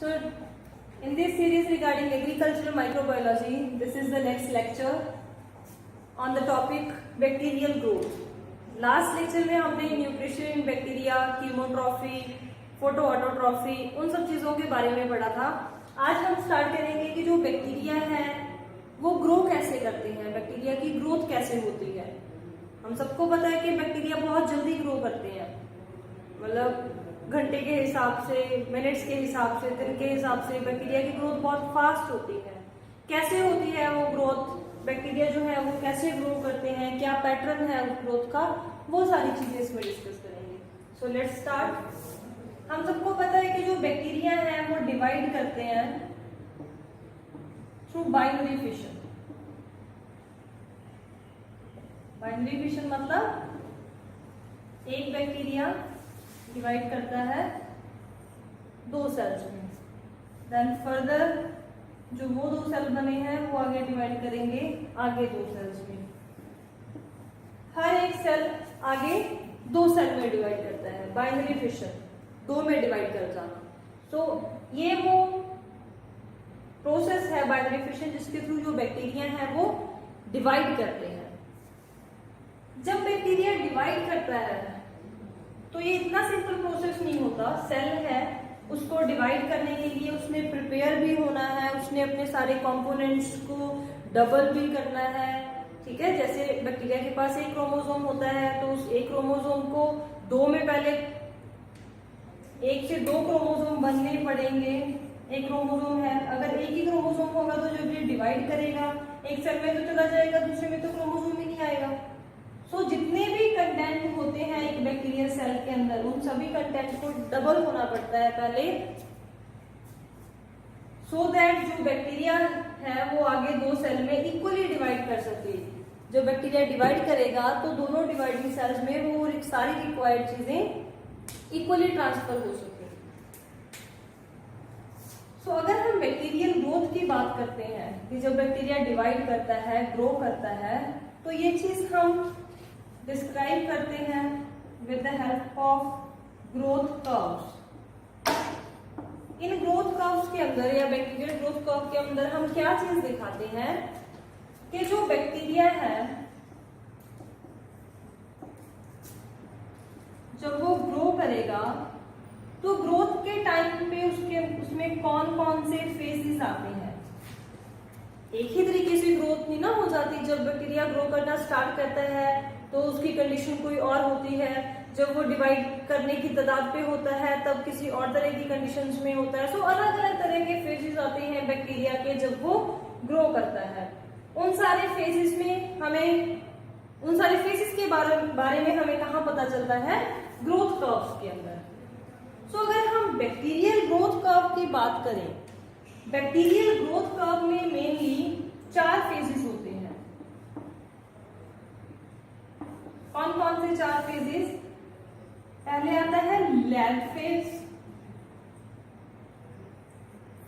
So, in this series regarding agricultural microbiology, this is the next lecture on the topic bacterial growth. Last lecture में हमने nutrition in bacteria, chemotrophy, photo autotrophy, उन सब चीजों के बारे में पढ़ा था। आज हम स्टार्ट करेंगे कि जो बैक्टीरिया है वो ग्रो कैसे करते हैं, बैक्टीरिया की ग्रोथ कैसे होती है। हम सबको पता है कि बैक्टीरिया बहुत जल्दी ग्रो करते हैं, मतलब घंटे के हिसाब से, मिनट्स के हिसाब से, दिन के हिसाब से बैक्टीरिया की ग्रोथ बहुत फास्ट होती है। कैसे होती है वो ग्रोथ, बैक्टीरिया जो है वो कैसे ग्रो करते हैं, क्या पैटर्न है उस ग्रोथ का, वो सारी चीजें इसमें डिस्कस करेंगे। So let's start. हम सबको पता है कि जो बैक्टीरिया है वो डिवाइड करते हैं through binary fission. Binary fission मतलब एक बैक्टीरिया डिवाइड करता है दो सेल्स में, देन फर्दर जो वो दो सेल बने हैं वो आगे डिवाइड करेंगे आगे दो सेल्स में। हर एक सेल आगे दो सेल में डिवाइड करता है, बाइनरी फिशन, दो में डिवाइड कर जाना। तो ये वो प्रोसेस है बाइनरी फिशन जिसके थ्रू जो बैक्टीरिया है वो डिवाइड करते हैं। जब बैक्टीरिया डिवाइड करता है तो ये इतना सिंपल प्रोसेस नहीं होता। सेल है, उसको डिवाइड करने के लिए उसने प्रिपेयर भी होना है, उसने अपने सारे कंपोनेंट्स को डबल भी करना है, ठीक है। जैसे बैक्टीरिया के पास एक क्रोमोसोम होता है तो उस एक क्रोमोसोम को दो में पहले एक से दो क्रोमोसोम बनने पड़ेंगे। एक क्रोमोसोम है, अगर एक ही क्रोमोसोम होगा तो जब ये डिवाइड करेगा एक सेल में तो चला जाएगा, दूसरे में तो क्रोमोसोम ही नहीं आएगा। सो जितने भी कंटेंट होते हैं एक बैक्टीरियल सेल के अंदर, उन सभी कंटेंट को डबल होना पड़ता है पहले, सो दैट जो बैक्टीरिया है वो आगे दो सेल में इक्वली डिवाइड कर सके। जब बैक्टीरिया डिवाइड करेगा तो दोनों डिवाइडिंग सेल्स में वो सारी रिक्वायर्ड चीजें इक्वली ट्रांसफर हो सके। सो अगर हम बैक्टीरियल ग्रोथ की बात करते हैं कि जब बैक्टीरिया डिवाइड करता है, ग्रो करता है, तो ये चीज हम डिस्क्राइब करते हैं with the help of growth curves. In growth curves के अंदर या बैक्टीरियल ग्रोथ कर्व के अंदर हम क्या चीज दिखाते हैं कि जो बैक्टीरिया है जब वो ग्रो करेगा तो ग्रोथ के टाइम पे उसमें कौन कौन से फेजेस आते हैं। एक ही तरीके से ग्रोथ नहीं ना हो जाती। जब बैक्टीरिया ग्रो करना स्टार्ट करता है तो उसकी कंडीशन कोई और होती है, जब वो डिवाइड करने की तादाद पे होता है तब किसी और तरह की कंडीशंस में होता है। सो अलग अलग तरह के फेजेस आते हैं बैक्टीरिया के जब वो ग्रो करता है। उन सारे फेजेस के बारे में हमें कहाँ पता चलता है, ग्रोथ कर्व्स के अंदर। सो अगर हम बैक्टीरियल ग्रोथ कर्व की बात करें, बैक्टीरियल ग्रोथ कर्व में मेनली चार फेजेस होते हैं। कौन कौन से चार फेजेस? पहले आता है लैग फेज,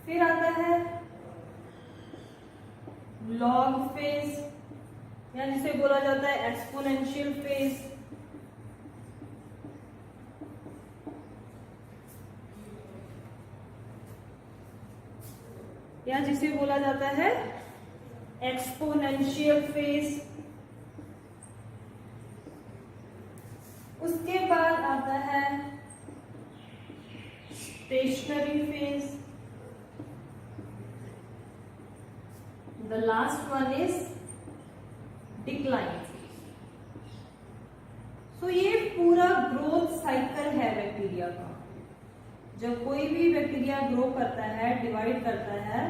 फिर आता है लॉग फेज या जिसे बोला जाता है एक्सपोनेंशियल फेज, या जिसे बोला जाता है एक्सपोनेंशियल फेज। उसके बाद आता है stationary phase, the last one is decline phase. So ये पूरा ग्रोथ साइकिल है बैक्टीरिया का। जब कोई भी बैक्टीरिया ग्रो करता है, डिवाइड करता है,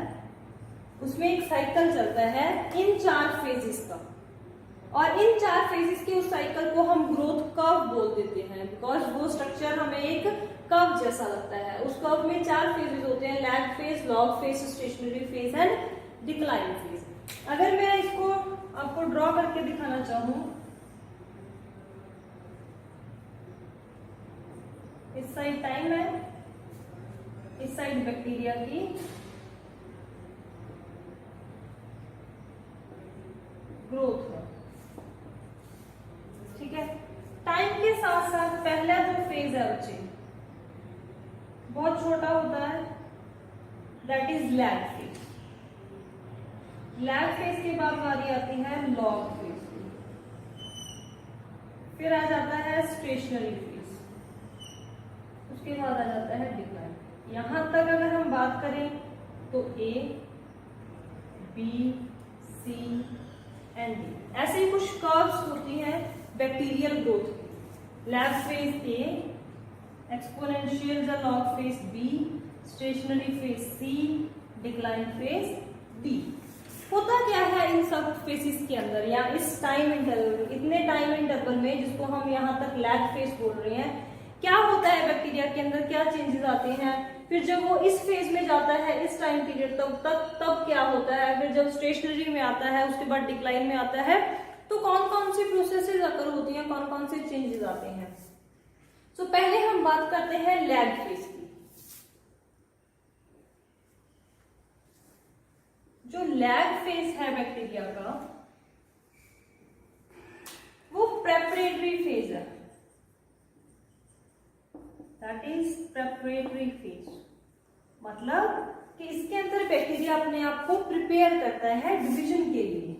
उसमें एक साइकिल चलता है इन चार फेजेस का, और इन चार फेजेस के उस साइकिल को हम ग्रोथ कर्व बोल देते हैं, बिकॉज वो स्ट्रक्चर हमें एक कर्व जैसा लगता है। उस कर्व में चार फेजेस होते हैं, lag phase, log phase, stationary phase and decline phase. अगर मैं इसको आपको ड्रॉ करके दिखाना चाहूं, इस साइड टाइम है, इस साइड बैक्टीरिया की ग्रोथ है, ठीक है। टाइम के साथ साथ पहला जो फेज है बच्चे बहुत छोटा होता है, that is lag phase. Lag phase के बाद बारी आती है लॉग फेज की, फिर आ जाता है स्टेशनरी फेज, उसके बाद आ जाता है डिक्लाइन। यहां तक अगर हम बात करें तो A, B, C and D, ऐसे ही कुछ कर्व्स होती हैं बैक्टीरियल ग्रोथ की। लैग फेज ए, एक्सपोनेंशियल या log phase B, stationary phase C, decline phase D. होता क्या है इन सब फेजेस के अंदर या इस टाइम इंटरवल, इतने टाइम इंटरवल में जिसको हम यहाँ तक लैग फेज बोल रहे हैं, क्या होता है बैक्टीरिया के अंदर, क्या चेंजेस आते हैं, फिर जब वो इस फेज में जाता है इस टाइम पीरियड तब क्या होता है, फिर जब स्टेशनरी में आता है उसके बाद डिक्लाइन में आता है, तो कौन कौन सी प्रोसेसेस अकर होती हैं, कौन कौन से चेंजेस आते हैं। तो पहले हम बात करते हैं लैग फेज की। जो लैग फेज है बैक्टीरिया का वो प्रेपरेटरी फेज है, दैट इज प्रेपरेटरी फेज। मतलब कि इसके अंदर बैक्टीरिया अपने आप को प्रिपेयर करता है डिवीजन के लिए।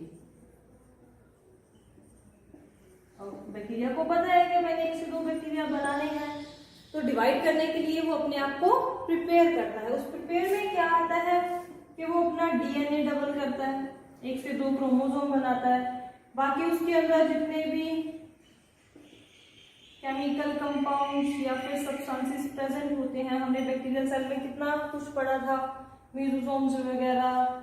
बैक्टीरिया को पता है कि मैंने 1 से 2 बैक्टीरिया बनाने हैं, तो डिवाइड करने के लिए वो अपने आप को प्रिपेयर करता है। उस प्रिपेयर में क्या आता है कि वो अपना डीएनए डबल करता है, 1 से 2 क्रोमोसोम बनाता है, बाकी उसके अंदर जितने भी केमिकल कंपाउंड्स या फिर सब्सटेंसेस प्रेजेंट होते हैं, हमने बैक्टीरियल सेल में कितना कुछ पढ़ा था, मेसोसोम्स वगैरह,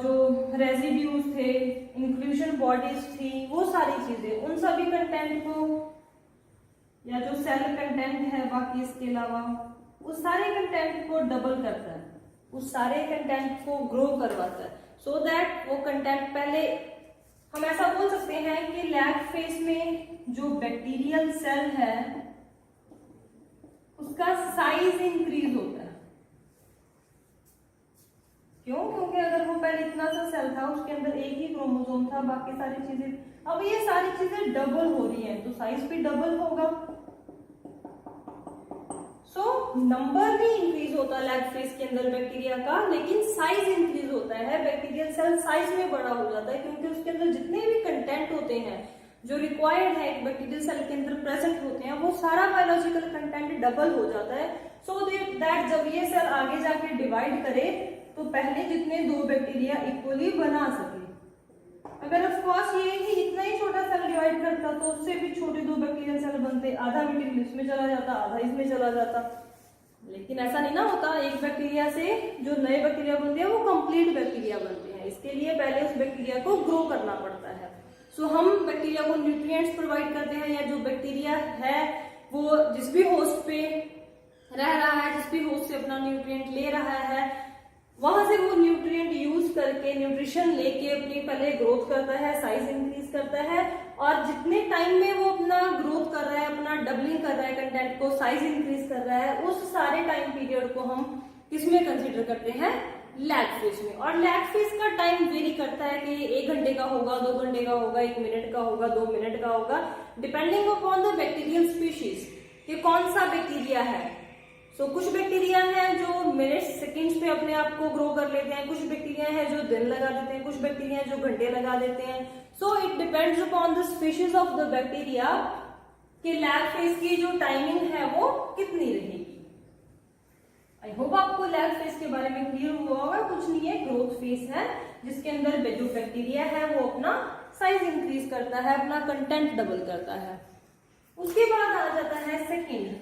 जो रेजिड्यूज थे, इंक्लूजन बॉडीज थी, वो सारी चीजें, उन सभी कंटेंट को या जो सेल कंटेंट है बाकी इसके अलावा उस सारे कंटेंट को डबल करता है, उस सारे कंटेंट को ग्रो करवाता है, सो दैट वो कंटेंट पहले हम ऐसा बोल सकते हैं कि लैग फेज में जो बैक्टीरियल सेल है उसका साइज इंक्रीज होता है। क्यों? क्योंकि अगर वो पहले इतना सा सेल था, उसके अंदर एक ही क्रोमोसोम था, बाकी सारी चीजें, अब ये सारी चीजें डबल हो रही हैं तो साइज भी डबल होगा। सो नंबर भी इंक्रीज होता है लैग फेज के अंदर बैक्टीरिया का, लेकिन साइज इंक्रीज होता है, बैक्टीरियल सेल साइज में बड़ा हो जाता है, क्योंकि उसके अंदर जितने भी कंटेंट होते हैं जो रिक्वायर्ड है एक बैक्टीरियल सेल के अंदर प्रेजेंट होते हैं, वो सारा बायोलॉजिकल कंटेंट डबल हो जाता है, सो दैट जब ये सेल आगे जाके डिवाइड करे तो पहले जितने 2 बैक्टीरिया इक्वली बना सके। अगर ऑफ कोर्स ये ही इतना ही छोटा सेल डिवाइड करता तो उससे भी छोटे 2 बैक्टीरियल सेल बनते, आधा मटेरियल इसमें चला जाता, आधा इसमें चला जाता, लेकिन ऐसा नहीं ना होता। एक बैक्टीरिया से जो नए बैक्टीरिया बनते हैं वो कंप्लीट बैक्टीरिया बनते हैं, इसके लिए पहले उस बैक्टीरिया को ग्रो करना पड़ता है। सो हम बैक्टीरिया को न्यूट्रिएंट्स प्रोवाइड करते हैं, या जो बैक्टीरिया है वो जिस भी होस्ट पे रह रहा है, जिस भी होस्ट से अपना न्यूट्रिएंट ले रहा है, वहां से वो न्यूट्रिएंट यूज करके न्यूट्रिशन लेके अपनी पहले ग्रोथ करता है, साइज इंक्रीज करता है, और जितने टाइम में वो अपना ग्रोथ कर रहा है, अपना डबलिंग कर रहा है कंटेंट को, साइज इंक्रीज कर रहा है, उस सारे टाइम पीरियड को हम किसमें कंसीडर करते हैं? लैग फेज में। और लैग फेज का टाइम वेरी करता है कि 1 घंटे का होगा, 2 घंटे का होगा, 1 मिनट का होगा, 2 मिनट का होगा, depending upon the bacterial species कि कौन सा बैक्टीरिया है। सो कुछ बैक्टीरिया हैं जो मिनट सेकंड्स पे अपने आप को ग्रो कर लेते हैं, कुछ बैक्टीरिया हैं जो दिन लगा देते हैं, कुछ बैक्टीरिया हैं जो घंटे लगा देते हैं। So it depends upon the species of the bacteria कि लैग फेज की जो टाइमिंग है वो कितनी रहेगी। आई होप आपको लैग फेज के बारे में क्लियर हुआ होगा। कुछ नहीं है, ग्रोथ फेज है जिसके अंदर जो बैक्टीरिया है वो अपना साइज इंक्रीज करता है, अपना कंटेंट डबल करता है। उसके बाद आ जाता है second,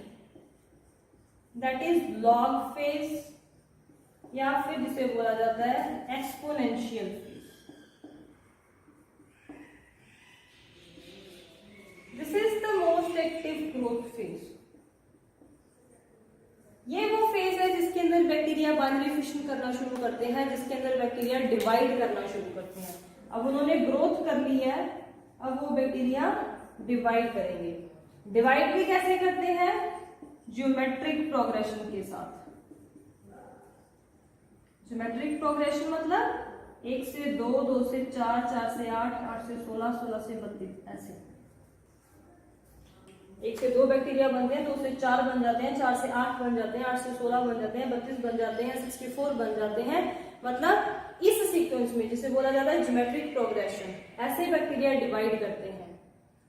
that is log phase, या फिर जिसे बोला जाता है exponential phase. This is the most active growth phase. ये वो फेज है जिसके अंदर बैक्टीरिया बाइनरी फिशन करना शुरू करते हैं, जिसके अंदर बैक्टीरिया डिवाइड करना शुरू करते हैं। अब उन्होंने ग्रोथ कर ली है, अब वो बैक्टीरिया डिवाइड करेंगे। डिवाइड भी कैसे करते हैं? ज्योमेट्रिक प्रोग्रेशन के साथ। ज्योमेट्रिक प्रोग्रेशन मतलब 1 से 2, 2 से 4, 4 से 8, 8 से 16, 16 से 32 ऐसे। 1 से 2 बैक्टीरिया बनते हैं, 2 से 4 बन जाते हैं, 4 से 8 बन जाते हैं, 8 से 16 बन जाते हैं, 32 बन जाते हैं, 64 बन जाते हैं। मतलब इस सीक्वेंस में जिसे बोला जाता है ज्योमेट्रिक प्रोग्रेशन, ऐसे बैक्टीरिया डिवाइड करते हैं।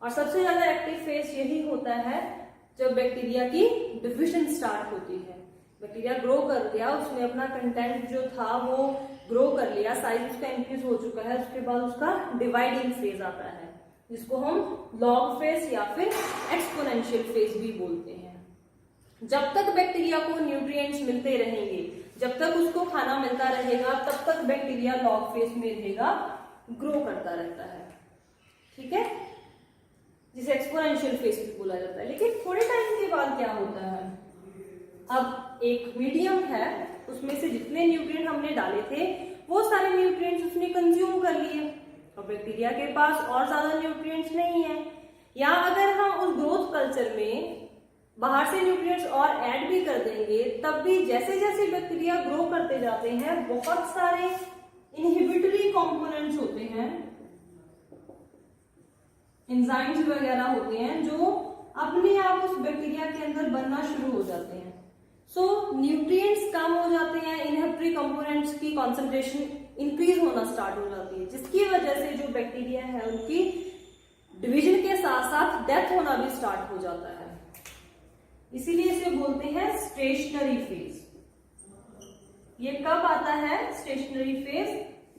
और सबसे ज्यादा एक्टिव फेज यही होता है जब बैक्टीरिया की डिविजन स्टार्ट होती है। बैक्टीरिया ग्रो कर लिया, उसने अपना कंटेंट जो था वो ग्रो कर लिया, साइज उसका इंक्रीज हो चुका है, उसके बाद उसका डिवाइडिंग फेज आता है जिसको हम लॉग फेज या फिर एक्सपोनेंशियल फेज भी बोलते हैं। जब तक बैक्टीरिया को न्यूट्रिएंट्स मिलते रहेंगे, जब तक उसको खाना मिलता रहेगा, तब तक बैक्टीरिया लॉग फेज में रहेगा, ग्रो करता रहता है। ठीक है, जिसे एक्सपोनेंशियल फेज भी बोला जाता है। लेकिन थोड़े टाइम के बाद क्या होता है, अब एक मीडियम है, उसमें से जितने न्यूट्रिएंट हमने डाले थे वो सारे न्यूट्रिएंट्स उसने कंज्यूम कर लिए और बैक्टीरिया के पास और ज्यादा न्यूट्रिएंट्स नहीं है। या अगर हम उस ग्रोथ कल्चर में बाहर से न्यूट्रिएंट्स और ऐड भी कर देंगे, तब भी जैसे जैसे बैक्टीरिया ग्रो करते जाते हैं बहुत सारे इनहिबिटरी कंपोनेंट्स होते हैं, एंजाइम्स वगैरह होते हैं जो अपने आप उस बैक्टीरिया के अंदर बनना शुरू हो जाते हैं। सो न्यूट्रिएंट्स कम हो जाते हैं, इनहिबिटरी कंपोनेंट्स की कॉन्सेंट्रेशन इंक्रीज होना स्टार्ट हो जाती है, जिसकी वजह से जो बैक्टीरिया है उनकी डिवीजन के साथ साथ डेथ होना भी स्टार्ट हो जाता है। इसीलिए इसे बोलते हैं स्टेशनरी फेज। ये कब आता है स्टेशनरी फेज?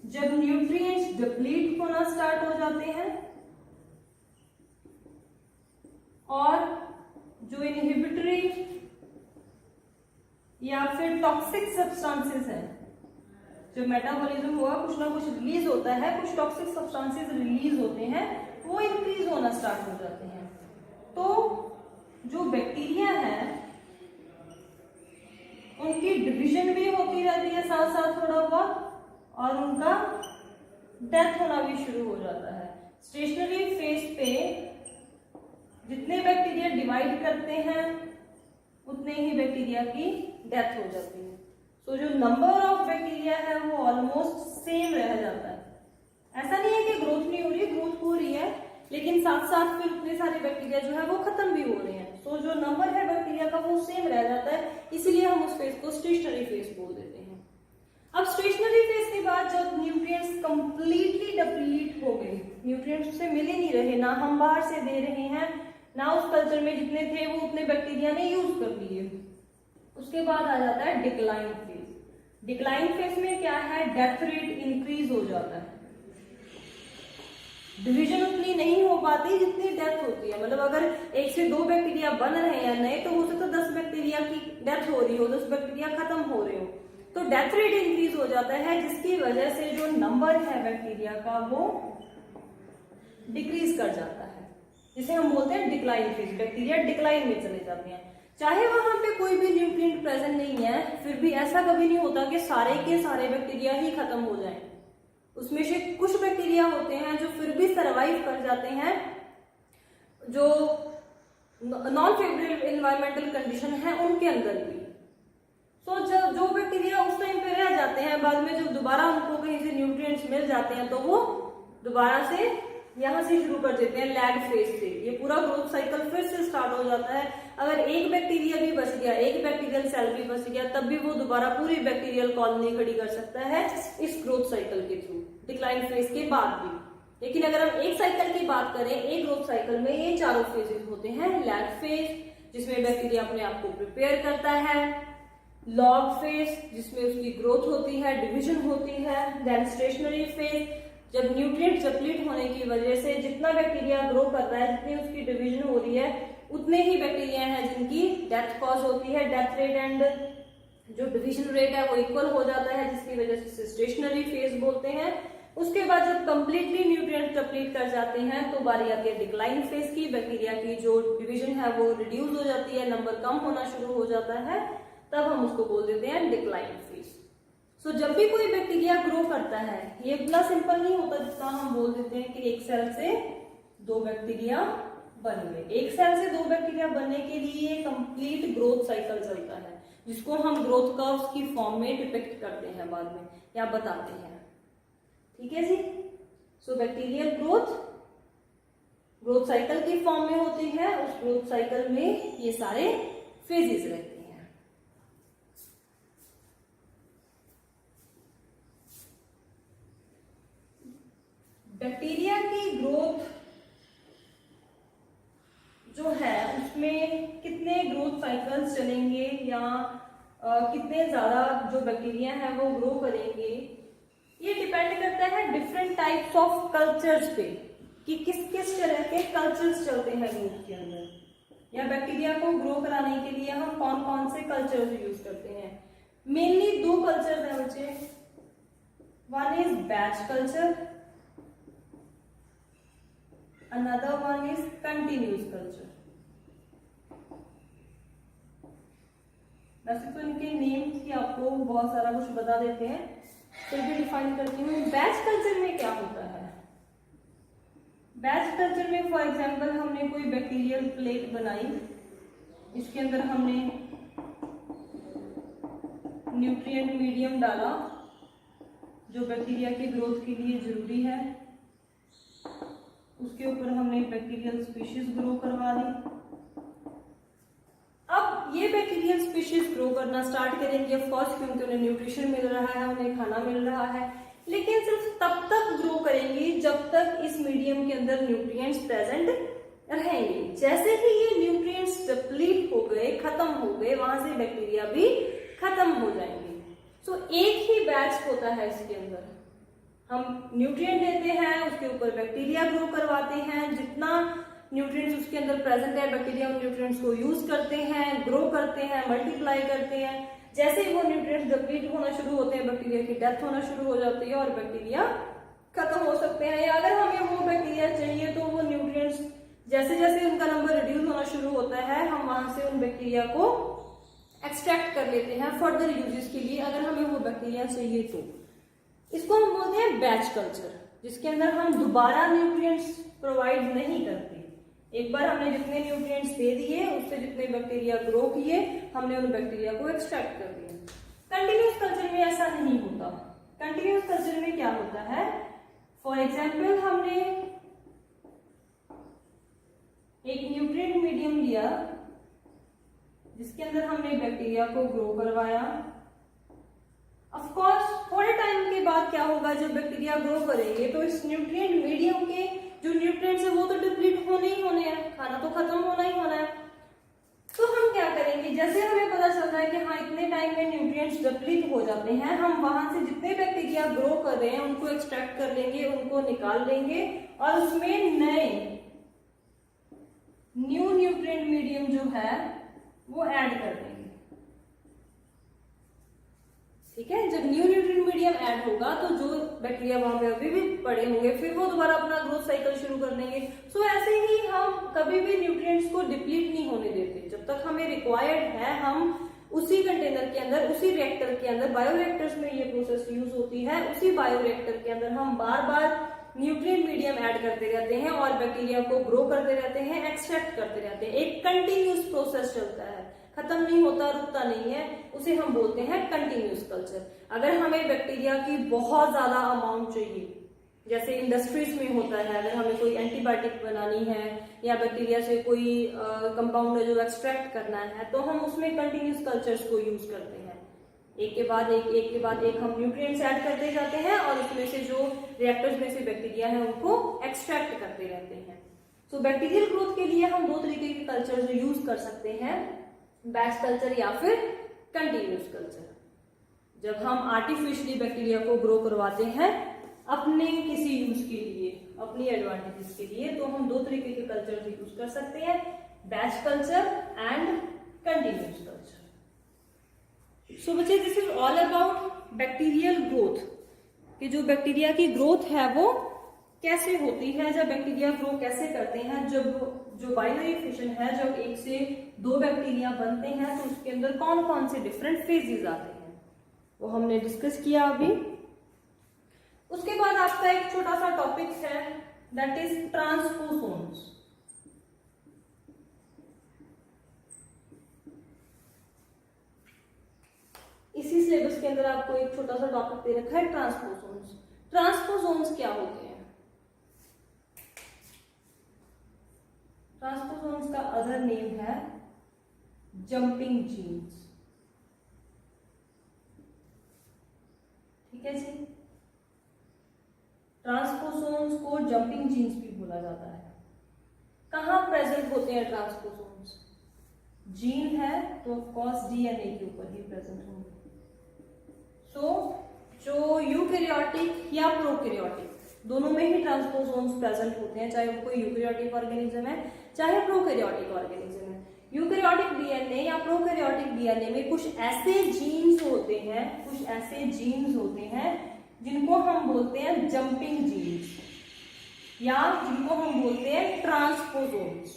जब न्यूट्रिएंट्स डिप्लीट होना स्टार्ट हो जाते हैं और जो इनहिबिटरी या फिर टॉक्सिक सब्सटेंसेस है, जो मेटाबॉलिज्म हुआ कुछ ना कुछ रिलीज होता है, कुछ टॉक्सिक सब्सटेंसेस रिलीज होते हैं, वो इंक्रीज होना स्टार्ट हो जाते हैं। तो जो बैक्टीरिया है उनकी डिवीजन भी होती रहती है साथ साथ थोड़ा बहुत, और उनका डेथ होना भी शुरू हो जाता है। स्टेशनरी फेज पे जितने बैक्टीरिया डिवाइड करते हैं उतने ही बैक्टीरिया की डेथ हो जाती है। सो जो नंबर ऑफ बैक्टीरिया है वो ऑलमोस्ट सेम रह जाता है। ऐसा नहीं है कि ग्रोथ नहीं हो रही, ग्रोथ हो रही है, लेकिन साथ साथ फिर उतने सारे बैक्टीरिया जो है वो खत्म भी हो रहे हैं। सो जो नंबर है बैक्टीरिया का वो सेम रह जाता है, इसीलिए हम उस फेज को स्टेशनरी फेज बोल देते हैं। अब स्टेशनरी फेज के बाद जब न्यूट्रिएंट्स कंप्लीटली डिप्लीट हो गए, न्यूट्रिएंट्स उसे मिल ही नहीं रहे, ना हम बाहर से दे रहे हैं, ना उस कल्चर में जितने थे वो उतने बैक्टीरिया ने यूज कर लिए, उसके बाद आ जाता है डिक्लाइन फेज। डिक्लाइन फेज में क्या है, डेथ रेट इंक्रीज हो जाता है, डिवीजन उतनी नहीं हो पाती जितनी डेथ होती है। मतलब अगर 1 से 2 बैक्टीरिया बन रहे हैं नए, तो हो सकता है 10 बैक्टीरिया की डेथ हो रही हो, 10 बैक्टीरिया खत्म हो रहे हो, तो डेथ रेट इंक्रीज हो जाता है, जिसकी वजह से जो नंबर है बैक्टीरिया का वो डिक्रीज कर जाता है, जिसे हम बोलते हैं डिक्लाइन फेज। बैक्टीरिया डिक्लाइन में चले जाते हैं। चाहे वहां पे कोई भी न्यूट्रिएंट प्रेजेंट नहीं है, फिर भी ऐसा कभी नहीं होता कि सारे के सारे बैक्टीरिया ही खत्म हो जाएं। उसमें से कुछ बैक्टीरिया होते हैं जो फिर भी सरवाइव कर जाते हैं, जो नॉन फेवरेबल एनवायरमेंटल कंडीशन है उनके अंदर भी। सो जब जो बैक्टीरिया उस टाइम पे रह जाते हैं, बाद में जब दोबारा उनको कहीं से न्यूट्रिएंट्स मिल जाते हैं तो वो दोबारा से यहाँ से शुरू कर देते हैं लैग फेज से। ये पूरा ग्रोथ साइकिल फिर से स्टार्ट हो जाता है। अगर एक बैक्टीरिया भी बच गया, एक बैक्टीरियल सेल भी बच गया, तब भी वो दोबारा पूरी बैक्टीरियल कॉलोनी खड़ी कर सकता है इस ग्रोथ साइकिल के थ्रू, डिक्लाइन फेज के बाद भी। लेकिन अगर हम एक साइकिल की बात करें, एक ग्रोथ साइकिल में ये चारों फेजेस होते हैं। लैग फेज जिसमें बैक्टीरिया अपने आप को प्रिपेयर करता है, लॉग फेज जिसमें उसकी ग्रोथ होती है, डिविजन होती है, देन स्टेशनरी फेज जब न्यूट्रिएंट डिप्लीट होने की वजह से जितना बैक्टीरिया ग्रो कर रहा है, जितनी उसकी डिवीजन हो रही है, उतने ही बैक्टीरिया हैं जिनकी डेथ कॉज होती है। डेथ रेट एंड जो डिवीजन रेट है वो इक्वल हो जाता है, जिसकी वजह से स्टेशनरी फेज बोलते हैं। उसके बाद जब कंप्लीटली न्यूट्रिएंट डिप्लीट कर जाते हैं तो बारी आती है डिक्लाइन फेज की। बैक्टीरिया की जो डिवीजन है वो रिड्यूस हो जाती है, नंबर कम होना शुरू हो जाता है, तब हम उसको बोल देते हैं डिक्लाइन फेज। सो जब भी कोई बैक्टीरिया ग्रो करता है, ये इतना सिंपल नहीं होता जितना हम बोल देते हैं कि एक सेल से 2 बैक्टीरिया बन गए। एक सेल से 2 बैक्टीरिया बनने के लिए कंप्लीट ग्रोथ साइकिल चलता है, जिसको हम ग्रोथ कर्व्स की फॉर्म में डिपिक्ट करते हैं बाद में या बताते हैं। ठीक है जी। सो बैक्टीरियल ग्रोथ ग्रोथ साइकिल की फॉर्म में होती है, उस ग्रोथ साइकिल में ये सारे फेजेस रहते हैं। बैक्टीरिया की ग्रोथ जो है उसमें कितने ग्रोथ साइकिल्स चलेंगे या कितने ज्यादा जो बैक्टीरिया है वो ग्रो करेंगे, ये डिपेंड करता है डिफरेंट टाइप्स ऑफ कल्चर्स पे कि किस किस तरह के कल्चर्स चलते हैं ग्रोथ के अंदर, या बैक्टीरिया को ग्रो कराने के लिए हम कौन कौन से कल्चर्स यूज करते हैं। मेनली दो कल्चर हैं बच्चे, one is batch culture, another one is continuous culture. वैसे तो इनके नेम ही आपको बहुत सारा कुछ बता देते हैं, फिर भी डिफाइन करती हूँ। बैच कल्चर में क्या होता है, बैच कल्चर में फॉर एग्जांपल हमने कोई बैक्टीरियल प्लेट बनाई, इसके अंदर हमने न्यूट्रिएंट मीडियम डाला जो बैक्टीरिया की ग्रोथ के लिए जरूरी है, उसके ऊपर हमने बैक्टीरियल स्पीशीज ग्रो करवा दी। अब ये बैक्टीरियल स्पीशीज ग्रो करना स्टार्ट करेंगे ऑफ कोर्स, क्योंकि उन्हें न्यूट्रिशन मिल रहा है, उन्हें खाना मिल रहा है, लेकिन सिर्फ तब तक ग्रो करेंगी जब तक इस मीडियम के अंदर न्यूट्रिएंट्स प्रेजेंट रहेंगे। जैसे ही ये न्यूट्रिएंट्स डिप्लीट हो गए, खत्म हो गए, वहां से बैक्टीरिया भी खत्म हो जाएंगे। सो एक ही बैच होता है इसके अंदर, हम न्यूट्रिएंट लेते हैं, उसके ऊपर बैक्टीरिया ग्रो करवाते हैं, जितना न्यूट्रिएंट्स उसके अंदर प्रेजेंट है बैक्टीरिया उन न्यूट्रिएंट्स को यूज करते हैं, ग्रो करते हैं, मल्टीप्लाई करते हैं। जैसे ही वो न्यूट्रिएंट्स डिप्लीट होना शुरू होते हैं, बैक्टीरिया की डेथ होना शुरू हो जाती है और बैक्टीरिया खत्म हो सकते हैं। या अगर हमें वो बैक्टीरिया चाहिए तो वो न्यूट्रिएंट्स जैसे जैसे उनका नंबर रिड्यूस होना शुरू होता है, हम वहां से उन बैक्टीरिया को एक्सट्रैक्ट कर लेते हैं फर्दर यूजेस के लिए, अगर हमें वो बैक्टीरिया चाहिए तो। इसको हम बोलते हैं बैच कल्चर, जिसके अंदर हम दोबारा न्यूट्रिएंट्स प्रोवाइड नहीं करते। एक बार हमने जितने न्यूट्रिएंट्स दे दिए, उससे जितने बैक्टीरिया ग्रो किए, हमने उन बैक्टीरिया को एक्सट्रैक्ट कर दिया। कंटिन्यूस कल्चर में ऐसा नहीं होता। कंटिन्यूस कल्चर में क्या होता है, फॉर एग्जाम्पल हमने एक न्यूट्रिएंट मीडियम लिया जिसके अंदर हमने बैक्टीरिया को ग्रो करवाया। ऑफ कोर्स थोड़े टाइम के बाद क्या होगा, जब बैक्टीरिया ग्रो करेंगे तो इस न्यूट्रिएंट मीडियम के जो न्यूट्रिएंट्स है वो तो डिप्लीट होने ही होने हैं, खाना तो खत्म होना ही होना है। तो हम क्या करेंगे, जैसे हमें पता चल रहा है कि हाँ इतने टाइम में न्यूट्रिएंट्स डिप्लीट हो जाते हैं, हम वहां से जितने बैक्टीरिया ग्रो कर रहे हैं उनको एक्सट्रैक्ट कर लेंगे, उनको निकाल लेंगे और उसमें नए न्यू न्यूट्रिएंट मीडियम जो है वो ऐड कर देंगे। ठीक है, जब न्यू न्यूट्रिएंट मीडियम ऐड होगा तो जो बैक्टीरिया वहां पे अभी भी पड़े होंगे फिर वो दोबारा अपना ग्रोथ साइकिल शुरू कर देंगे। सो ऐसे ही हम कभी भी न्यूट्रिएंट्स को डिप्लीट नहीं होने देते, जब तक हमें रिक्वायर्ड है हम उसी कंटेनर के अंदर, उसी रिएक्टर के अंदर, बायोरिएक्टर्स में ये प्रोसेस यूज होती है, उसी बायोरिएक्टर के अंदर हम बार बार न्यूट्रिएंट मीडियम ऐड करते रहते हैं और बैक्टीरिया को ग्रो करते रहते हैं, एक्सट्रैक्ट करते रहते हैं। एक कंटिन्यूस प्रोसेस चलता है, खत्म नहीं होता, रुकता नहीं है, उसे हम बोलते हैं कंटिन्यूस कल्चर। अगर हमें बैक्टीरिया की बहुत ज्यादा अमाउंट चाहिए, जैसे इंडस्ट्रीज में होता है, अगर हमें कोई एंटीबायोटिक बनानी है या बैक्टीरिया से कोई कंपाउंड है जो एक्सट्रैक्ट करना है, तो हम उसमें कंटिन्यूस कल्चर्स को यूज करते हैं। एक के बाद एक के बाद एक हम न्यूट्रिएंट्स ऐड करते जाते हैं और उसमें से जो रिएक्टर्स में से बैक्टीरिया है उनको एक्सट्रैक्ट करते रहते हैं। सो बैक्टीरियल ग्रोथ के लिए हम दो तरीके के कल्चर जो यूज कर सकते हैं, बैच कल्चर या फिर कंटिन्यूस कल्चर। जब हम आर्टिफिशियली बैक्टीरिया को ग्रो करवाते हैं अपने किसी यूज के लिए, अपनी एडवांटेजेस के लिए, तो हम दो तरीके के कल्चर यूज कर सकते हैं, batch culture and continuous culture. So बच्चे, this is all about bacterial growth, कि जो बैक्टीरिया की ग्रोथ है वो कैसे होती है, जब बैक्टीरिया ग्रो कैसे करते हैं, जब जो बाइनरी फिशन है, जब एक से दो बैक्टीरिया बनते हैं तो उसके अंदर कौन कौन से डिफरेंट फेजेस आते हैं, वो हमने डिस्कस किया अभी। उसके बाद आपका एक छोटा सा टॉपिक है, दैट इज ट्रांसपोसोम्स। इसी सिलेबस के अंदर आपको एक छोटा सा टॉपिक दे रखा है, ट्रांसपोसोम्स। ट्रांसपोसोम्स क्या होते हैं? ट्रांसपोसोन्स का अदर नेम है जंपिंग जीन्स। ठीक है जी, ट्रांसपोसोन्स को जंपिंग जीन्स भी बोला जाता है। कहाँ प्रेजेंट होते हैं ट्रांसपोसोन्स? जीन है तो ऑफकोर्स डीएनए के ऊपर ही प्रेजेंट होंगे। सो जो यूकैरियोटिक या प्रोकैरियोटिक दोनों में ही ट्रांसपोसोन्स प्रेजेंट होते हैं, चाहे वो कोई यूकैरियोटिक ऑर्गेनिज्म है चाहे प्रोकैरियोटिक ऑर्गेनिज्म है। यूकैरियोटिक डीएनए या प्रोकैरियोटिक डीएनए में कुछ ऐसे जीन्स होते हैं जिनको हम बोलते हैं जंपिंग जीन्स या जिनको हम बोलते हैं ट्रांसपोसोन्स।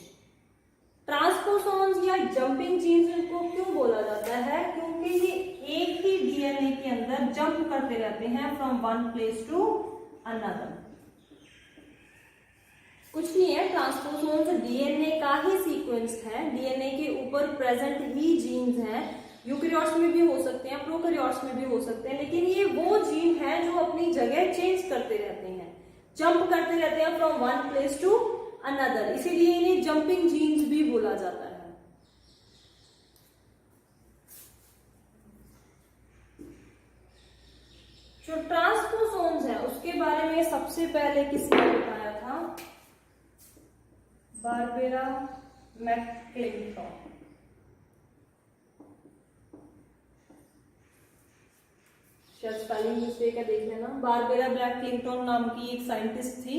ट्रांसपोसोन्स या जंपिंग जीन्स इनको क्यों बोला जाता है? क्योंकि ये एक ही डीएनए के अंदर जंप करते रहते हैं from one place to another. कुछ नहीं है, ट्रांसपोसोन्स डीएनए का ही सीक्वेंस है, डीएनए के ऊपर प्रेजेंट ही जीन्स हैं। यूकैरियोट्स में भी हो सकते हैं, प्रोकैरियोट्स में भी हो सकते हैं, लेकिन ये वो जीन है जो अपनी जगह चेंज करते रहते हैं, जंप करते रहते हैं from one place to another, इसीलिए इन्हें जंपिंग जीन्स भी बोला जाता है। जो ट्रांसपोसोन्स है उसके बारे में सबसे पहले किसने बताया था? बारबेरा मैकक्लिंटॉक। शायद स्पेलिंग मिस्टेक है, देख लेना। बारबेरा मैकक्लिंटॉक नाम की एक साइंटिस्ट थी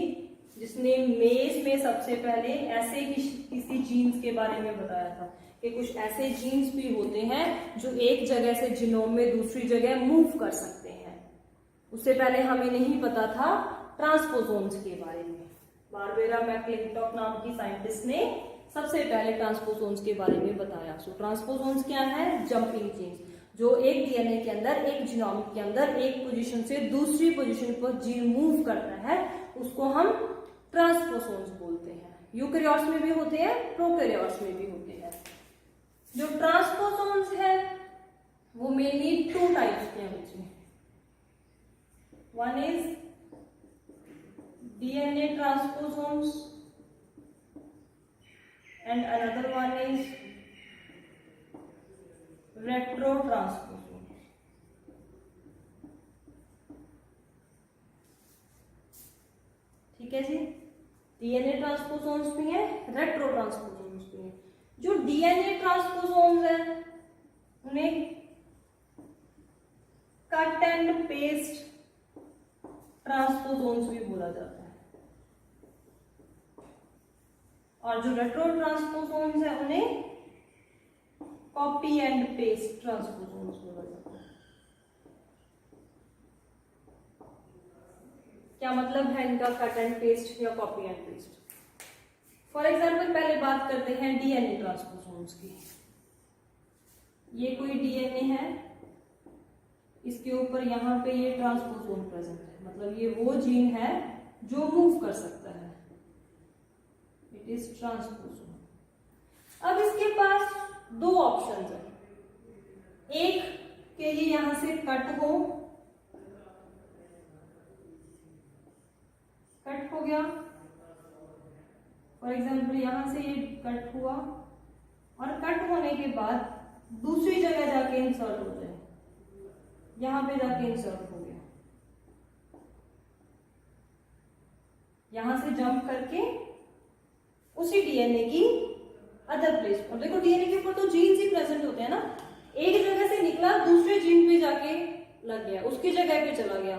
जिसने मेज में सबसे पहले ऐसे किसी जीन्स के बारे में बताया था कि कुछ ऐसे जीन्स भी होते हैं जो एक जगह से जीनोम में दूसरी जगह मूव कर सकते हैं। उससे पहले हमें नहीं पता था ट्रांसपोसोन्स के बारे में। बारबेरा मैकक्लिंटॉक नाम की साइंटिस्ट ने सबसे पहले ट्रांसपोसोन्स के बारे में बताया। सो ट्रांसपोसोन्स क्या है? जंपिंग जीन्स, जो एक डीएनए के अंदर, एक जीनोम के अंदर एक पोजीशन से दूसरी पोजीशन पर जीन मूव करता है, उसको हम ट्रांसपोसोन्स बोलते हैं। यूकैरियोट्स में भी होते हैं, प्रोकैरियोट्स में भी होते हैं। जो ट्रांसपोसोन्स है वो मेनली टू टाइप्स के हैं बच्चे। One is DNA transposons and another one is retrotransposons। ठीक है जी, डीएनए ट्रांसपोसोन्स भी हैं, रेट्रो ट्रांसपोसोन्स भी हैं। जो डीएनए ट्रांसपोसोन्स हैं उन्हें कट एंड पेस्ट ट्रांसपोसोन्स भी बोला जाता है, और जो रेट्रो ट्रांसपोसोन्स है उन्हें कॉपी एंड पेस्ट ट्रांसपोसोन्स बोला जाता है। क्या मतलब है इनका कट एंड पेस्ट या copy and paste? For example पहले बात करते हैं डीएनए ट्रांसपोसोन्स की। ये कोई डीएनए है, इसके ऊपर यहाँ पे ये ट्रांसपोसोन प्रेजेंट है, मतलब ये वो जीन है जो मूव कर सकता है, इट इज ट्रांसपोसोन। अब इसके पास दो ऑप्शंस हैं, एक के लिए यहां से कट हो गया, फॉर एग्जाम्पल यहां से ये कट हुआ और कट होने के बाद दूसरी जगह जाके इंसर्ट हो जाए, यहां पे जाके इंसर्ट हो गया, यहां से जंप करके उसी डीएनए की अदर प्लेस पर। देखो डीएनए के ऊपर तो जीन्स ही प्रेजेंट होते हैं ना, एक जगह से निकला दूसरे जीन पे जाके लग गया, उसकी जगह पे चला गया,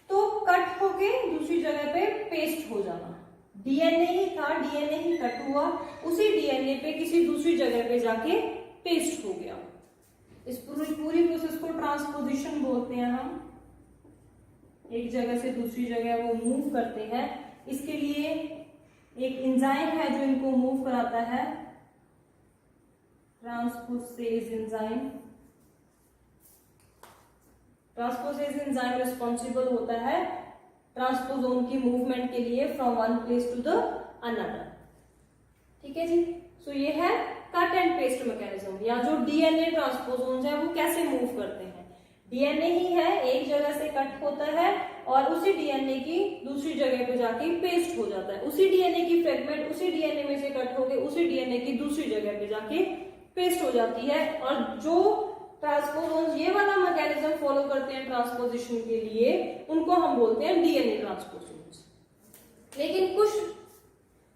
तो कट होके दूसरी जगह पे पेस्ट हो जाना। डीएनए ही था, डीएनए ही कट हुआ, उसी डीएनए पे किसी दूसरी जगह पे जाके पेस्ट हो गया। इस पूरी प्रोसेस को ट्रांसपोजिशन बोलते हैं हम। एक जगह से दूसरी जगह वो मूव करते हैं, इसके लिए एक एंजाइम है जो इनको मूव कराता है, transposase enzyme. Transposase enzyme responsible होता है ट्रांसपोसोन की मूवमेंट के लिए from one place to the another. ठीक है जी, सो ये है कट एंड पेस्ट मैकेनिज्म, या जो डीएनए ट्रांसपोसोन्स है वो कैसे मूव करते हैं। डीएनए ही है, एक जगह से कट होता है और उसी डीएनए की दूसरी जगह पे जाके पेस्ट हो जाता है। उसी डीएनए की फ्रेगमेंट उसी डीएनए में से कट होके उसी डीएनए की दूसरी जगह पे जाके पेस्ट हो जाती है। और जो ट्रांसपोजोन्स ये वाला मैकेनिज्म फॉलो करते हैं ट्रांसपोजिशन के लिए, उनको हम बोलते हैं डीएनए ट्रांसपोजोन्स। लेकिन कुछ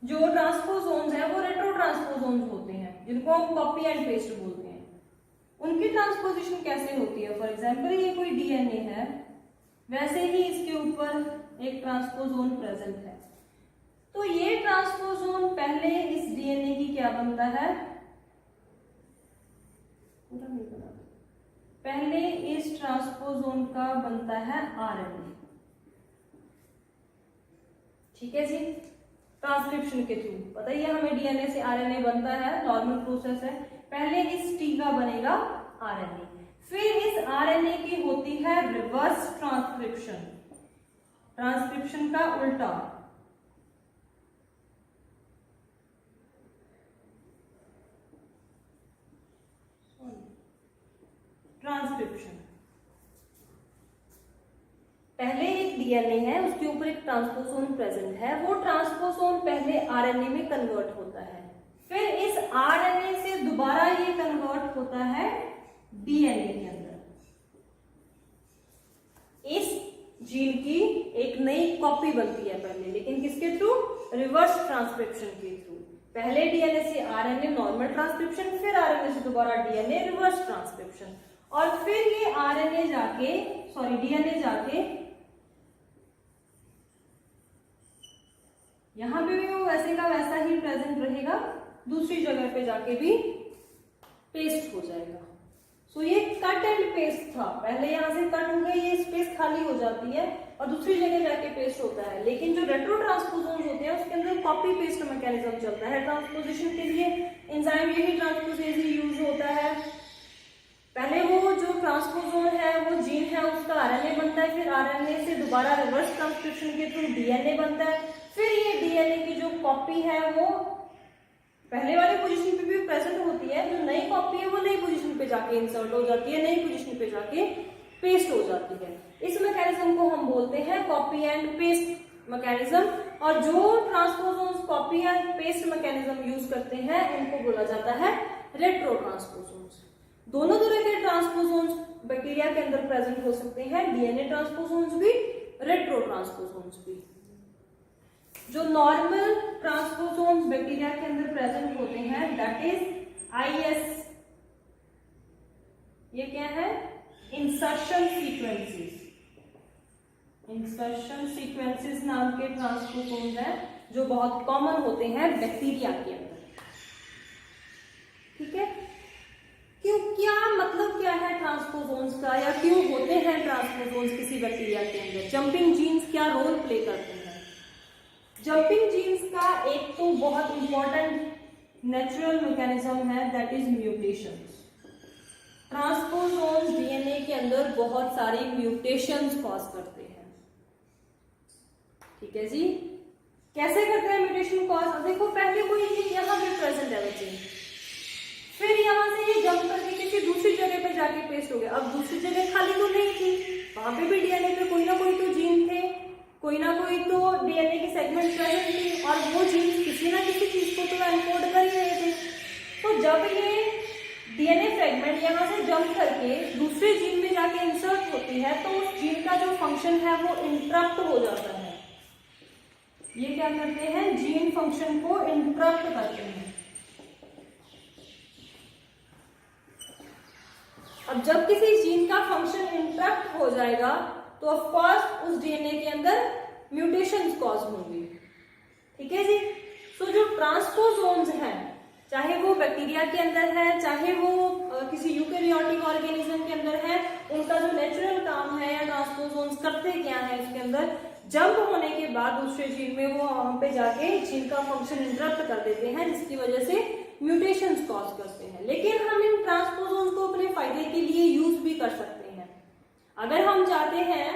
जो ट्रांसपोजोन्स है वो रेट्रो ट्रांसपोजोन्स होते हैं, जिनको हम कॉपी एंड पेस्ट बोलते हैं। उनकी ट्रांसपोजिशन कैसे होती है? फॉर एग्जाम्पल ये कोई डीएनए है, वैसे ही इसके ऊपर एक ट्रांसपोजोन प्रेजेंट है, तो ये ट्रांसपोजोन पहले इस डीएनए की क्या बनता है, पूरा नहीं बना, पहले इस ट्रांसपोजोन का बनता है आरएनए। ठीक है जी, ट्रांसक्रिप्शन के थ्रू पता ही है हमें डीएनए से आरएनए बनता है, नॉर्मल प्रोसेस है। पहले इस टी का बनेगा आरएनए, फिर इस आरएनए की होती है रिवर्स ट्रांसक्रिप्शन, ट्रांसक्रिप्शन का उल्टा। ट्रांसक्रिप्शन, पहले एक डीएनए है, उसके ऊपर एक ट्रांसपोसोम प्रेजेंट है, वो ट्रांसपोसोम पहले आरएनए में कन्वर्ट होता है, फिर इस आरएनए से दोबारा ये कन्वर्ट होता है डीएनए के अंदर। इस जीन की एक नई कॉपी बनती है पहले, लेकिन किसके थ्रू? रिवर्स ट्रांसक्रिप्शन के थ्रू। पहले डीएनए से आरएनए नॉर्मल ट्रांसक्रिप्शन, फिर आरएनए से दोबारा डीएनए रिवर्स ट्रांसक्रिप्शन, और फिर ये आरएनए जाके डीएनए जाके यहां पे भी वो वैसे का वैसा ही प्रेजेंट रहेगा, दूसरी जगह पे जाके भी पेस्ट हो जाएगा। सो ये कट एंड पेस्ट था, पहले यहां से कट हो गई, ये स्पेस खाली हो जाती है और दूसरी जगह जाके पेस्ट होता है। लेकिन जो रेट्रो ट्रांसपोजोन्स होते हैं उसके अंदर कॉपी पेस्ट मैकेनिज्म चलता है। ट्रांसपोजिशन के लिए एंजाइम यही ट्रांसपोजेज यूज होता है। पहले वो जो ट्रांसपोजोन है, वो जीन है, उसका आरएनए बनता है, फिर आरएनए से दोबारा रिवर्स ट्रांसक्रिप्शन के थ्रू डीएनए बनता है, फिर ये डीएनए की जो कॉपी है वो पहले वाली पोजीशन पे भी प्रेजेंट होती है, जो नई कॉपी है वो नई पोजीशन पे जाके इंसर्ट हो जाती है, नई पोजीशन पे जाके पेस्ट हो जाती है। इस मैकेनिज्म को हम बोलते हैं कॉपी एंड पेस्ट मैकेनिज्म, और जो transposons copy and paste mechanism use करते हैं उनको बोला जाता है रेट्रो ट्रांसपोजोन्स। दोनों तरह के ट्रांसपोजोन्स बैक्टीरिया के अंदर प्रेजेंट हो सकते हैं, डीएनए ट्रांसपोजोन्स भी, रेट्रो ट्रांसपोजोन्स भी। जो नॉर्मल ट्रांसपोजोन्स बैक्टीरिया के अंदर प्रेजेंट होते हैं दैट इज आईएस, ये क्या है? Insertion sequences. इंसर्शन सीक्वेंसेस नाम के ट्रांसपोजोन्स हैं जो बहुत कॉमन होते हैं बैक्टीरिया के अंदर। ठीक है, क्यों, क्या मतलब क्या है ट्रांसपोजोन्स का, या क्यों होते हैं ट्रांसपोजोन्स किसी बैक्टीरिया के अंदर? जंपिंग जीन्स क्या रोल प्ले करते हैं? जंपिंग जीन्स का एक तो बहुत इंपॉर्टेंट नेचुरल मैकेनिज्म है that is mutations. Transposons DNA के अंदर बहुत सारी म्यूटेशंस कॉज करते हैं। ठीक है जी, कैसे करते हैं म्यूटेशन कॉज? अब देखो, पहले कोई चीज यहाँ पे प्रेजेंट है बच्चे, फिर यहाँ से ये जंप करके किसी दूसरी जगह पे जाके पेस्ट हो गया। अब दूसरी जगह खाली तो नहीं थी, वहां पे भी डीएनए पे कोई ना कोई तो जीन थे, कोई ना कोई तो डीएनए की सेगमेंट प्रेजेंट थी, और वो जीन किसी ना किसी चीज को तो एनकोड कर ही रहे थे। तो जब ये डीएनए फ्रेगमेंट यहाँ से जंप करके दूसरे जीन में जाके इंसर्ट होती है तो उस जीन का जो फंक्शन है वो इंटरप्ट हो जाता है। ये क्या करते हैं? जीन फंक्शन को इंटरप्ट करते हैं। अब जब किसी जीन का फंक्शन इंटरप्ट हो जाएगा तो ऑफ कोर्स उस डीएनए के अंदर म्यूटेशंस कॉज होंगे। ठीक है जी, तो जो ट्रांसपोजोन्स हैं, चाहे वो बैक्टीरिया के अंदर है, चाहे वो किसी यूकेरियोटिक ऑर्गेनिज्म के अंदर है, उनका जो नेचुरल काम है या ट्रांसपोजोन्स करते क्या है इसके अंदर, जंप होने के बाद दूसरे जीन में वो वहां पे जाके जीन का फंक्शन इंटरप्ट कर देते हैं, जिसकी वजह से म्यूटेशंस कॉज करते हैं। लेकिन हम इन ट्रांसपोजोन्स को अपने फायदे के लिए यूज भी कर सकते हैं। अगर हम चाहते हैं,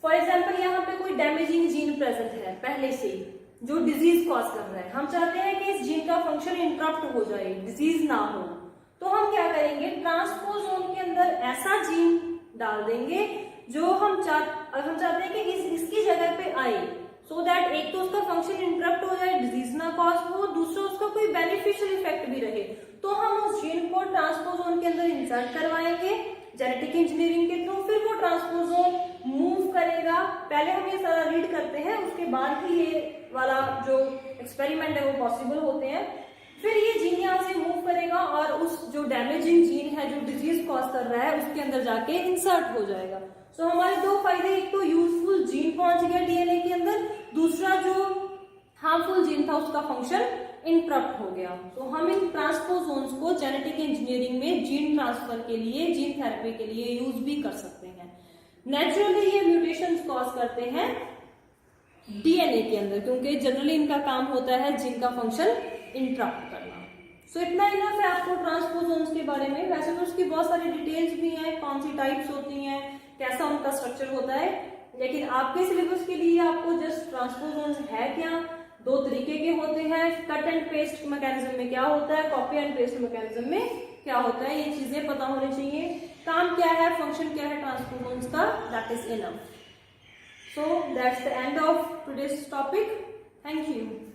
फॉर एग्जाम्पल यहाँ पे कोई डैमेजिंग जीन प्रेजेंट है पहले से जो डिजीज कॉज कर रहा है, हम चाहते हैं कि इस जीन का फंक्शन इंटरप्ट हो जाए, डिजीज ना हो, तो हम क्या करेंगे? ट्रांसपोजोन के अंदर ऐसा जीन डाल देंगे जो हम चाहते हैं कि इसकी जगह पे आए, सो दैट एक तो उसका फंक्शन इंटरप्ट हो जाए, डिजीज ना कॉज हो, दूसरा उसका कोई बेनिफिशियल इफेक्ट भी रहे, तो हम उस जीन को ट्रांसपोजोन के अंदर इंसर्ट करवाएंगे जेनेटिक इंजीनियरिंग के थ्रू। फिर वो ट्रांसपोजोन मूव करेगा, पहले हम ये सारा रीड करते हैं, उसके बाद ही ये वाला जो एक्सपेरिमेंट है वो पॉसिबल होते हैं। फिर ये जीन यहाँ से मूव करेगा और उस जो डैमेजिंग जीन है जो डिजीज कॉज कर रहा है उसके अंदर जाके इंसर्ट हो जाएगा। सो हमारे दो फायदे, एक तो यूजफुल जीन पहुंच गया डीएनए के अंदर, दूसरा जो हार्मफुल जीन था उसका फंक्शन इंटरप्ट हो गया। तो हम इन ट्रांसपोजोन्स को जेनेटिक इंजीनियरिंग में जीन ट्रांसफर के लिए, जीन थेरेपी के लिए यूज भी कर सकते हैं। नेचुरली ये म्यूटेशंस कॉज करते हैं डीएनए के अंदर, क्योंकि जनरली इनका काम होता है जीन का फंक्शन इंटरप्ट करना। सो इतना इनफ है आपको ट्रांसपोजोन्स के बारे में। वैसे तो उसकी बहुत सारी डिटेल्स भी हैं, कौन सी टाइप्स होती हैं, कैसा उनका स्ट्रक्चर होता है, लेकिन आपके सिलेबस के लिए आपको जस्ट ट्रांसपोजोन्स है क्या, दो तरीके के होते हैं, कट एंड पेस्ट मैकेनिज्म में क्या होता है, कॉपी एंड पेस्ट मैकेनिज्म में क्या होता है, ये चीजें पता होनी चाहिए। काम क्या है, फंक्शन क्या है ट्रांसपोजोन्स का, that is enough. So that's the end of today's topic. Thank you.